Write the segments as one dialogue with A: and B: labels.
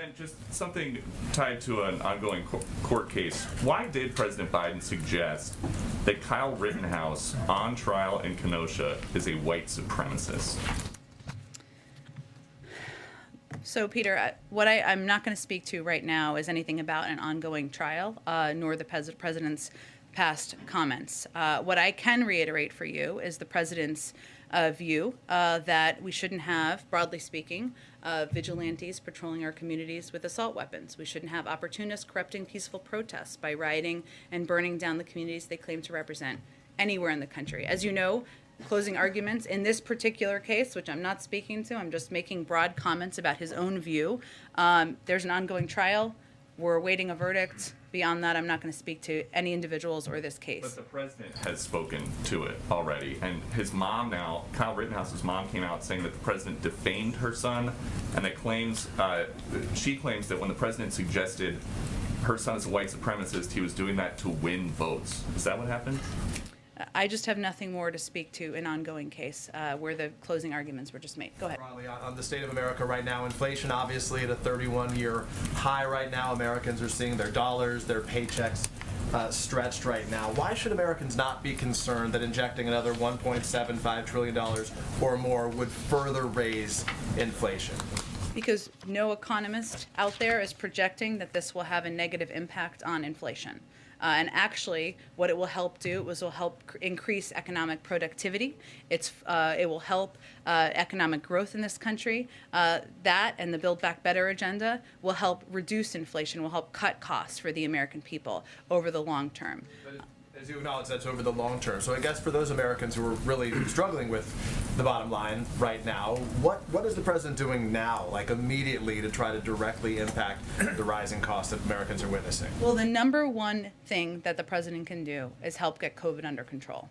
A: And just something tied to an ongoing court case. Why did President Biden suggest that Kyle Rittenhouse, on trial in Kenosha, is a white supremacist?
B: So, Peter, what I'm not going to speak to right now is anything about an ongoing trial, nor the president's past comments. What I can reiterate for you is the president's view that we shouldn't have, broadly speaking, vigilantes patrolling our communities with assault weapons. We shouldn't have opportunists corrupting peaceful protests by rioting and burning down the communities they claim to represent anywhere in the country. As you know, closing arguments in this particular case, which I'm not speaking to, I'm just making broad comments about his own view. There's an ongoing trial. We're awaiting a verdict. Beyond that, I'm not going to speak to any individuals or this case.
A: But the president has spoken to it already. And his mom now, Kyle Rittenhouse's mom, came out saying that the president defamed her son, and that she claims that when the president suggested her son is a white supremacist, he was doing that to win votes. Is that what happened?
B: I just have nothing more to speak to an ongoing case where the closing arguments were just made. Go ahead.
C: Riley, on the state of America right now, inflation obviously at a 31-year high right now. Americans are seeing their dollars, their paychecks stretched right now. Why should Americans not be concerned that injecting another $1.75 trillion or more would further raise inflation?
B: Because no economist out there is projecting that this will have a negative impact on inflation. And actually, what it will help do is will help increase economic productivity. It will help economic growth in this country. That and the Build Back Better agenda will help reduce inflation, will help cut costs for the American people over the long term.
C: As you acknowledge, that's over the long term. So I guess for those Americans who are really struggling with the bottom line right now, what is the president doing now, like immediately, to try to directly impact the rising costs that Americans are witnessing?
B: Well, the number one thing that the president can do is help get COVID under control.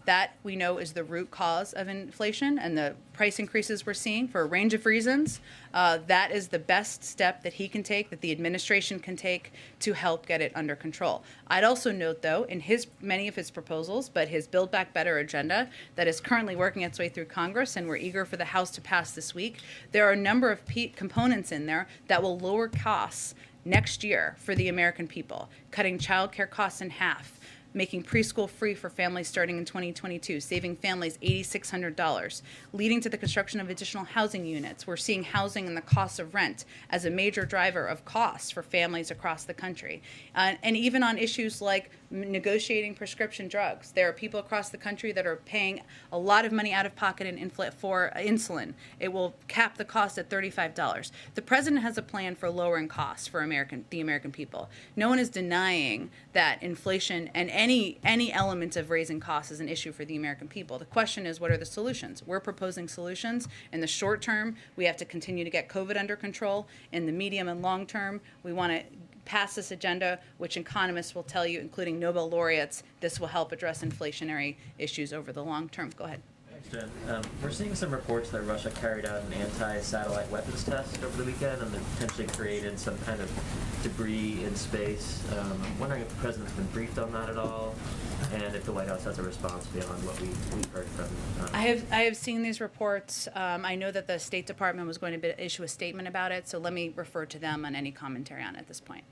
B: That we know is the root cause of inflation and the price increases we're seeing for a range of reasons. That is the best step that he can take, that the administration can take to help get it under control. I'd also note, though, in many of his proposals, but his Build Back Better agenda that is currently working its way through Congress, and we're eager for the House to pass this week, there are a number of components in there that will lower costs next year for the American people, cutting child care costs in half, making preschool free for families starting in 2022, saving families $8,600, leading to the construction of additional housing units. We're seeing housing and the cost of rent as a major driver of costs for families across the country. And even on issues like negotiating prescription drugs. There are people across the country that are paying a lot of money out of pocket for insulin. It will cap the cost at $35. The president has a plan for lowering costs for the American people. No one is denying that inflation and any element of raising costs is an issue for the American people. The question is, what are the solutions? We're proposing solutions. In the short term, we have to continue to get COVID under control. In the medium and long term, we want to pass this agenda, which economists will tell you, including Nobel laureates, this will help address inflationary issues over the long term. Go ahead.
D: Thanks, Jen. We're seeing some reports that Russia carried out an anti-satellite weapons test over the weekend and potentially created some kind of debris in space. I'm wondering if the president's been briefed on that at all, and if the White House has a response beyond what we've heard from.
B: I have seen these reports. I know that the State Department was going to issue a statement about it, so let me refer to them on any commentary on it at this point.